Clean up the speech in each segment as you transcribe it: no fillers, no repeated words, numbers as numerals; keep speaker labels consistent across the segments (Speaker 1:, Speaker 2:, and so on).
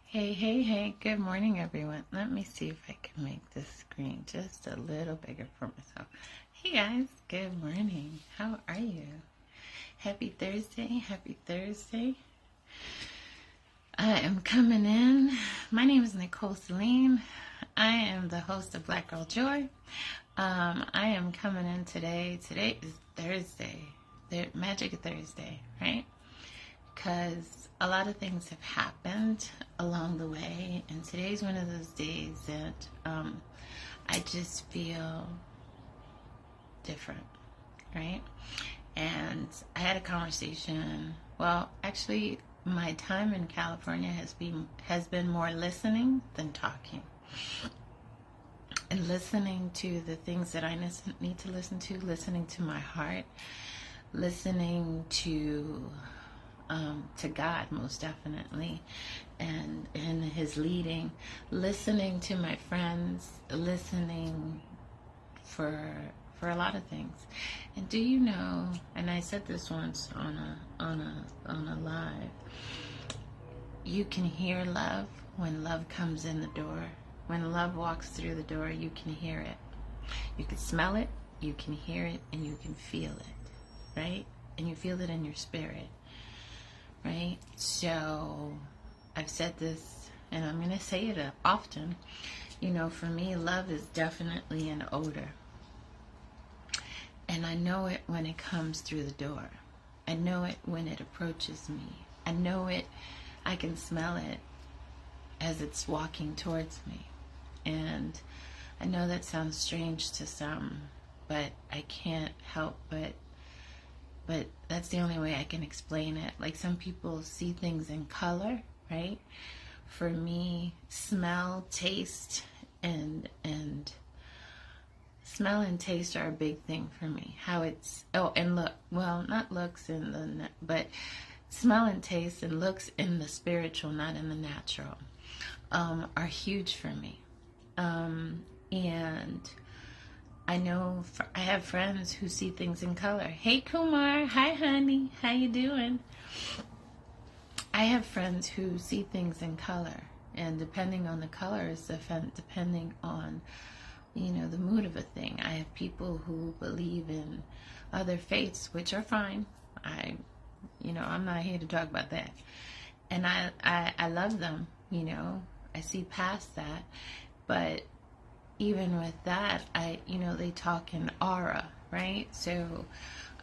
Speaker 1: Hey, hey, hey, good morning, everyone. Let me see if I can make this screen just a little bigger for myself. Hey, guys, good morning. How are you? Happy Thursday, happy Thursday. I am coming in. My name is Nicole Celine. I am the host of Black Girl Joy. I am coming in today. Today is Thursday, Magic Thursday, right? Because a lot of things have happened along the way, and today's one of those days that I just feel different, right? And I had a conversation. Well, actually, my time in California has been more listening than talking, and listening to the things that I need to listen to, listening to my heart, listening to God, most definitely, and in His leading, listening to my friends, listening for a lot of things. And do you know? And I said this once on a live. You can hear love when love comes in the door. When love walks through the door, you can hear it. You can smell it, you can hear it, and you can feel it, right? And you feel it in your spirit. Right? So I've said this, and I'm going to say it often. You know, for me, love is definitely an odor. And I know it when it comes through the door. I know it when it approaches me. I know it, I can smell it as it's walking towards me. And I know that sounds strange to some, but I can't help but that's the only way I can explain it. Like, some people see things in color, right? For me, smell, taste, and smell and taste are a big thing for me. How it's, and look, well, not looks in the, but smell and taste and looks in the spiritual, not in the natural, are huge for me. And I know I have friends who see things in color. Hey, Kumar. Hi, honey. How you doing? I have friends who see things in color. And depending on the colors, depending on, the mood of a thing. I have people who believe in other faiths, which are fine. I'm not here to talk about that. And I love them, I see past that. But even with that, they talk in aura, right? So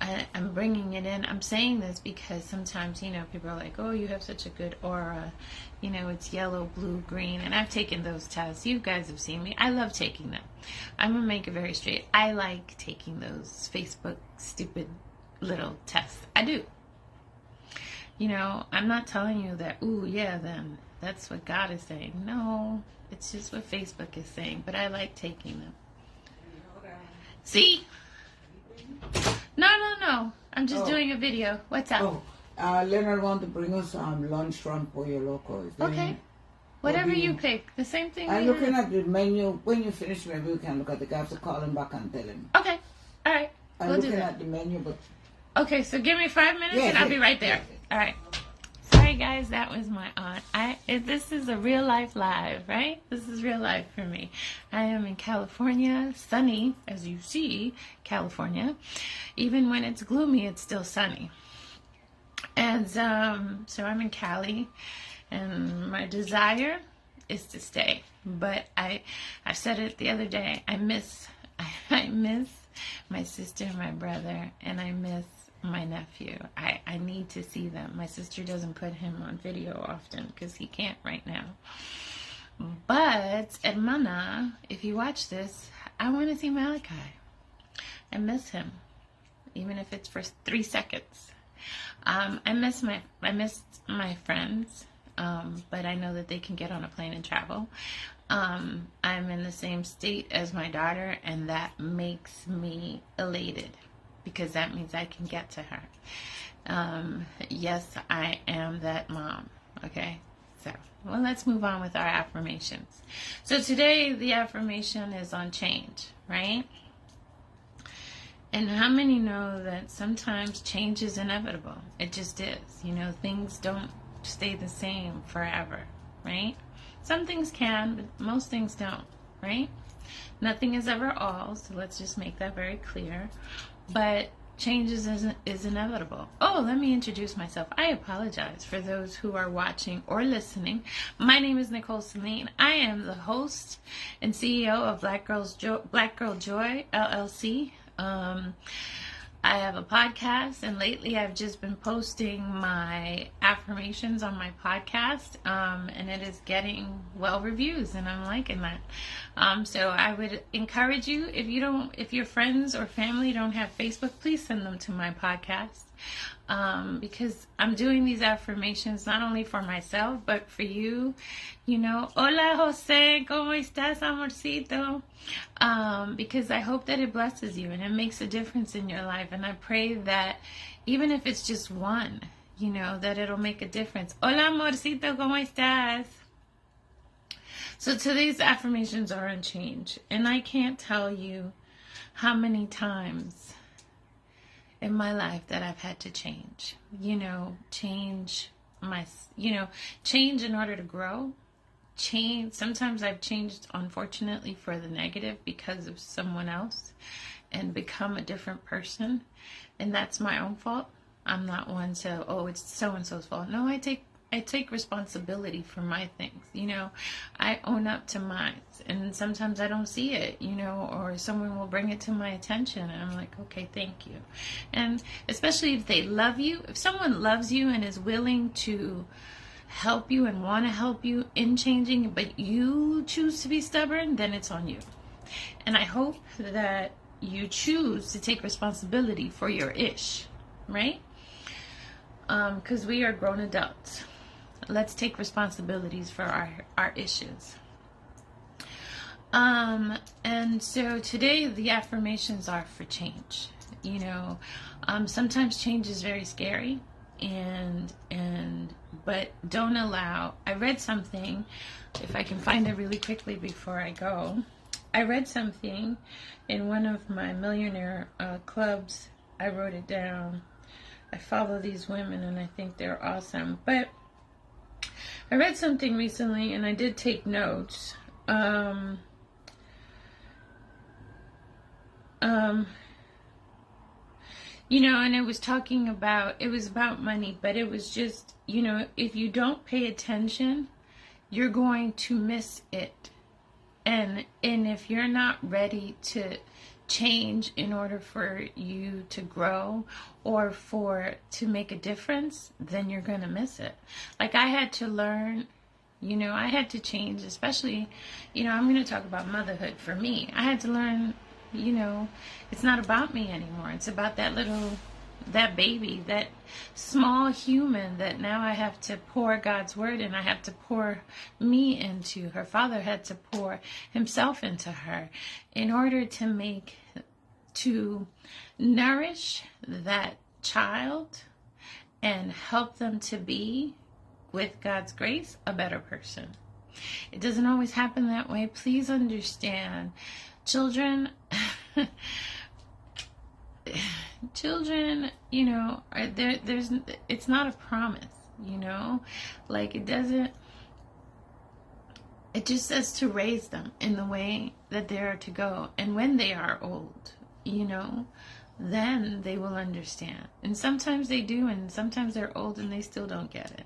Speaker 1: I'm bringing it in. I'm saying this because sometimes, people are like, oh, you have such a good aura. It's yellow, blue, green. And I've taken those tests. You guys have seen me. I love taking them. I'm going to make it very straight. I like taking those Facebook stupid little tests. I do. I'm not telling you that, ooh, yeah, then that's what God is saying. No, it's just what Facebook is saying. But I like taking them. See? No. I'm just doing a video. What's up?
Speaker 2: Leonard want to bring us lunch from Pollo Loco.
Speaker 1: Okay. Whatever you pick. The same thing.
Speaker 2: I'm looking at the menu. When you finish, maybe we can look at the guy. I have to call him back and tell him.
Speaker 1: Okay. All right.
Speaker 2: I'm looking at the menu, but...
Speaker 1: Okay, so give me 5 minutes and I'll be right there. All right. Sorry, guys. That was my aunt. This is a real life live, right? This is real life for me. I am in California, sunny, as you see, California. Even when it's gloomy, it's still sunny. And so I'm in Cali, and my desire is to stay. But I said it the other day. I miss my sister, my brother, and I miss my nephew. I need to see them. My sister doesn't put him on video often because he can't right now. But Hermana, if you watch this, I want to see Malachi. I miss him, even if it's for 3 seconds. I miss my friends, but I know that they can get on a plane and travel. I'm in the same state as my daughter, and that makes me elated because that means I can get to her. Yes, I am that mom. Okay, so well, let's move on with our affirmations. So today the affirmation is on change, right? And how many know that sometimes change is inevitable? It just is. Things don't stay the same forever, right? Some things can, but most things don't, right? Nothing is ever all, so let's just make that very clear. But change is inevitable. Oh, let me introduce myself. I apologize for those who are watching or listening. My name is Nicole Celine. I am the host and CEO of Black Girl Joy LLC. I have a podcast, and lately I've just been posting my affirmations on my podcast, and it is getting well reviews, and I'm liking that. So I would encourage you, if your friends or family don't have Facebook, please send them to my podcast, because I'm doing these affirmations not only for myself, but for you. Hola Jose, ¿cómo estás, amorcito? Because I hope that it blesses you and it makes a difference in your life. And I pray that even if it's just one, that it'll make a difference. Hola, amorcito, ¿cómo estás? So today's affirmations are on change. And I can't tell you how many times in my life that I've had to change. Change in order to grow. Sometimes I've changed, unfortunately, for the negative because of someone else and become a different person, and that's my own fault. I'm not one to, it's so-and-so's fault. No, I take responsibility for my things. I own up to mine, and sometimes I don't see it, or someone will bring it to my attention, and I'm like, okay, thank you. And especially if they love you, if someone loves you and is willing to help you and want to help you in changing, but you choose to be stubborn, then it's on you. And I hope that you choose to take responsibility for your ish, right? Because we are grown adults. Let's take responsibilities for our issues. And so today the affirmations are for change. Sometimes change is very scary, but don't allow. I read something, if I can find it really quickly before I go. I read something in one of my millionaire clubs. I wrote it down. I follow these women and I think they're awesome. But I read something recently and I did take notes. And it was about money, but it was just, if you don't pay attention, you're going to miss it. And if you're not ready to change in order for you to grow or to make a difference, then you're going to miss it. Like I had to learn, I had to change, especially, I'm going to talk about motherhood for me. I had to learn, it's not about me anymore. It's about that baby, that small human that now I have to pour God's word and I have to pour me into. Her father had to pour himself into her in order to nourish that child and help them to be, with God's grace, a better person. It doesn't always happen that way. Please understand. Children, it's not a promise, like it just says to raise them in the way that they are to go. And when they are old, then they will understand. And sometimes they do, and sometimes they're old and they still don't get it.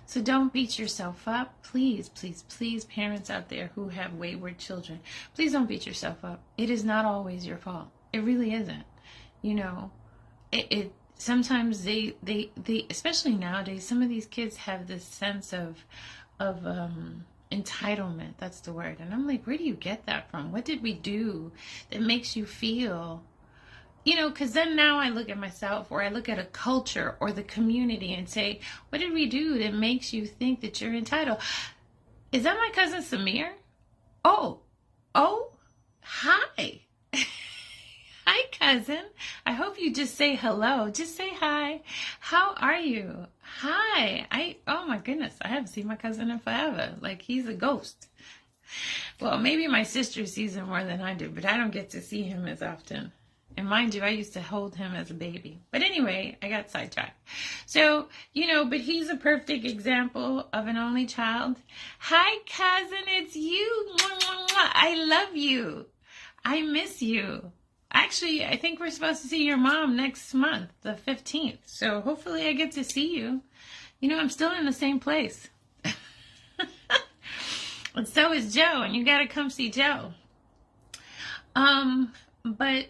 Speaker 1: So don't beat yourself up. Please, please, please, parents out there who have wayward children, please don't beat yourself up. It is not always your fault. It really isn't. Sometimes they especially nowadays, some of these kids have this sense of entitlement. That's the word. And I'm like, where do you get that from? What did we do that makes you feel, because then now I look at myself, or I look at a culture or the community and say, what did we do that makes you think that you're entitled? Is that my cousin Samir? Oh, hi. Hi, cousin. I hope you just say hello. Just say hi. How are you? Hi. Oh my goodness, I haven't seen my cousin in forever. Like, he's a ghost. Well, maybe my sister sees him more than I do, but I don't get to see him as often. And mind you, I used to hold him as a baby. But anyway, I got sidetracked. So, but he's a perfect example of an only child. Hi, cousin, it's you. I love you. I miss you. Actually, I think we're supposed to see your mom next month, the 15th. So hopefully I get to see you. I'm still in the same place. And so is Joe, and you got to come see Joe. But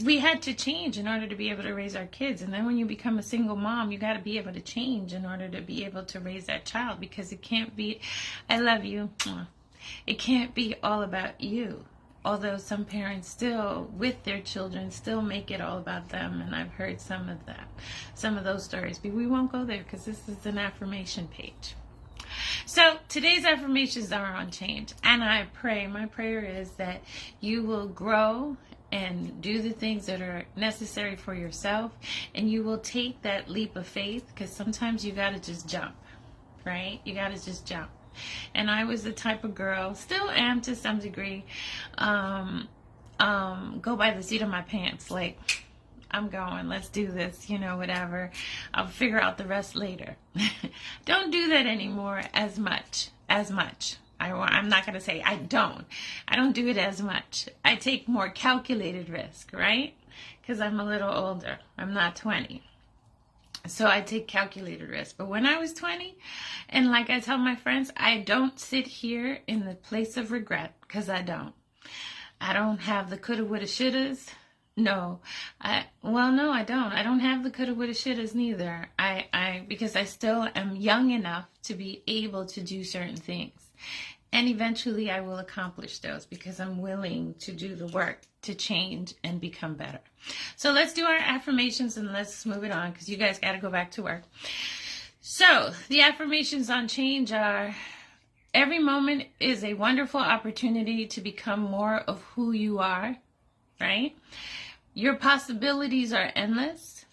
Speaker 1: we had to change in order to be able to raise our kids. And then when you become a single mom, you got to be able to change in order to be able to raise that child, because it can't be, I love you. It can't be all about you. Although some parents still, with their children, still make it all about them. And I've heard some of those stories, but we won't go there because this is an affirmation page. So today's affirmations are on change, and I pray, my prayer is that you will grow and do the things that are necessary for yourself, and you will take that leap of faith, because sometimes you got to just jump, right? You got to just jump. And I was the type of girl, still am to some degree, go by the seat of my pants, like, I'm going, let's do this, whatever. I'll figure out the rest later. Don't do that anymore as much. I'm not going to say I don't do it as much. I take more calculated risk, right? Because I'm a little older. I'm not 20. So I take calculated risk. But when I was 20, and like I tell my friends, I don't sit here in the place of regret, because I don't have the coulda, woulda, shouldas. No, I don't. I don't have the coulda, woulda, shouldas neither. Because I still am young enough to be able to do certain things. And eventually I will accomplish those, because I'm willing to do the work to change and become better. So let's do our affirmations and let's move it on, because you guys got to go back to work. So the affirmations on change are: every moment is a wonderful opportunity to become more of who you are, right? Your possibilities are endless.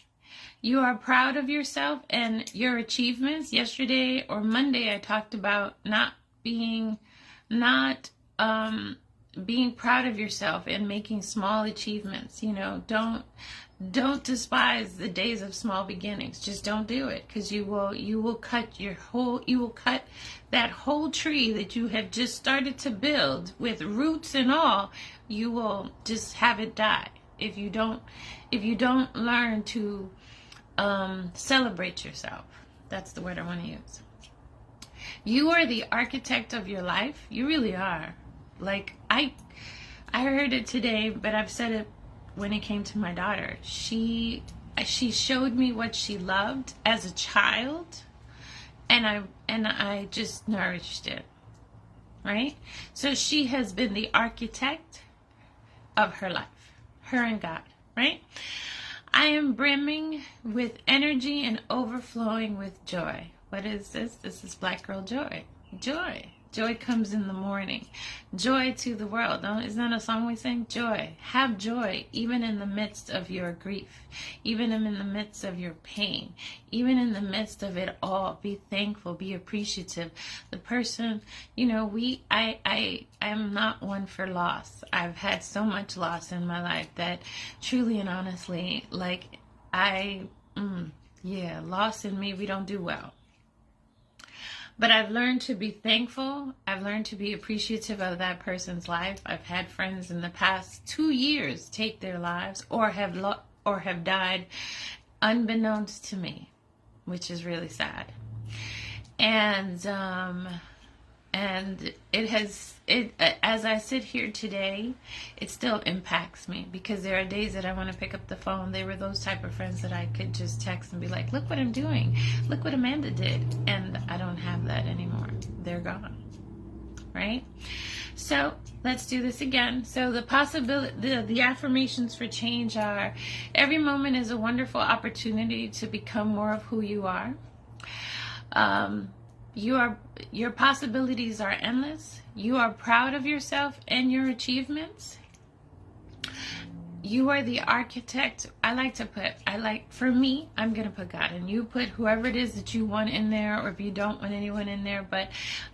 Speaker 1: You are proud of yourself and your achievements. Yesterday or Monday, I talked about being proud of yourself and making small achievements. Don't despise the days of small beginnings. Just don't do it, because you will cut that whole tree that you have just started to build with roots and all. You will just have it die if you don't learn to celebrate yourself. That's the word I want to use. You are the architect of your life. You really are. Like, I heard it today, but I've said it when it came to my daughter. She showed me what she loved as a child, and I just nourished it. Right? So she has been the architect of her life. Her and God, right? I am brimming with energy and overflowing with joy. What is this? This is Black Girl Joy. Joy. Joy comes in the morning. Joy to the world. Isn't that a song we sing? Joy. Have joy even in the midst of your grief. Even in the midst of your pain. Even in the midst of it all. Be thankful. Be appreciative. The person, I am not one for loss. I've had so much loss in my life that truly and honestly, loss in me, we don't do well. But I've learned to be thankful. I've learned to be appreciative of that person's life. I've had friends in the past 2 years take their lives or have died unbeknownst to me, which is really sad. And as I sit here today, it still impacts me, because there are days that I want to pick up the phone. They were those type of friends that I could just text and be like, look what I'm doing. Look what Amanda did. And I don't have that anymore. They're gone. Right? So let's do this again. So the affirmations for change are: every moment is a wonderful opportunity to become more of who you are. Your possibilities are endless. You are proud of yourself and your achievements. You are the architect. For me, I'm going to put God, and you put whoever it is that you want in there, or if you don't want anyone in there, but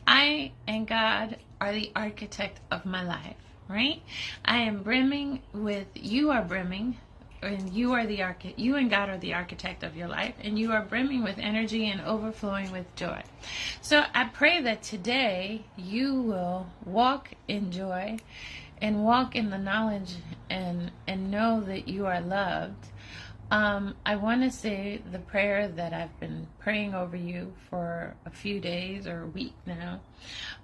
Speaker 1: I and God are the architect of my life. right? I am brimming with, you are brimming, and you are the you and God are the architect of your life, and you are brimming with energy and overflowing with joy. So I pray that today you will walk in joy and walk in the knowledge and know that you are loved. I want to say the prayer that I've been praying over you for a few days or a week now.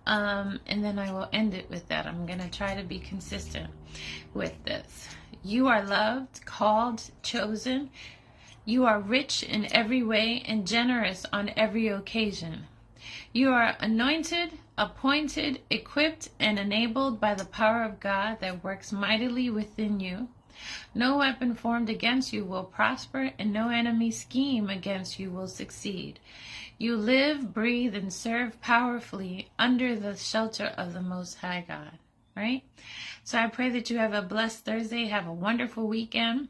Speaker 1: And then I will end it with that. I'm going to try to be consistent with this. You are loved, called, chosen. You are rich in every way and generous on every occasion. You are anointed, appointed, equipped, and enabled by the power of God that works mightily within you. No weapon formed against you will prosper, and no enemy scheme against you will succeed. You live, breathe, and serve powerfully under the shelter of the Most High God, right? So I pray that you have a blessed Thursday, have a wonderful weekend.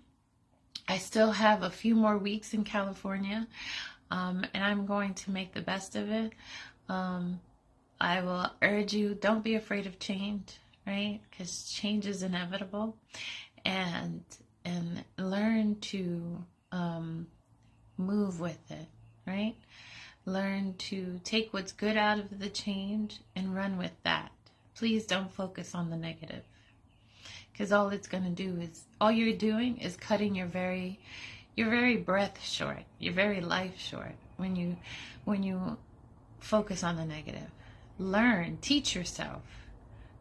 Speaker 1: I still have a few more weeks in California, and I'm going to make the best of it. I will urge you, don't be afraid of change, right? Because change is inevitable. And learn to move with it, right? Learn to take what's good out of the change and run with that. Please don't focus on the negative, because all it's going to do is, all you're doing is cutting your very breath short, your very life short when you focus on the negative. Learn, teach yourself,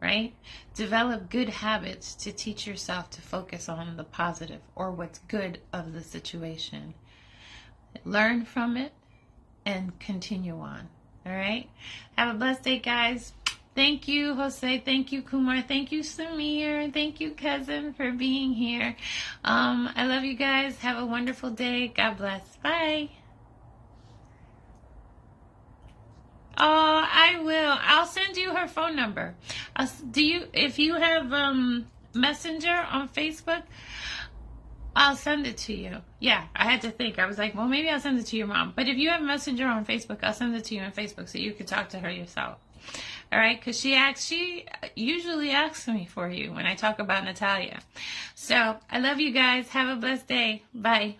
Speaker 1: right? Develop good habits to teach yourself to focus on the positive or what's good of the situation. Learn from it and continue on. All right? Have a blessed day, guys. Thank you, Jose. Thank you, Kumar. Thank you, Samir. Thank you, cousin, for being here. I love you guys. Have a wonderful day. God bless. Bye. Oh, I will. I'll send you her phone number. If you have Messenger on Facebook, I'll send it to you. Yeah, I had to think. I was like, well, maybe I'll send it to your mom. But if you have Messenger on Facebook, I'll send it to you on Facebook so you can talk to her yourself. All right? Because she usually asks me for you when I talk about Natalia. So I love you guys. Have a blessed day. Bye.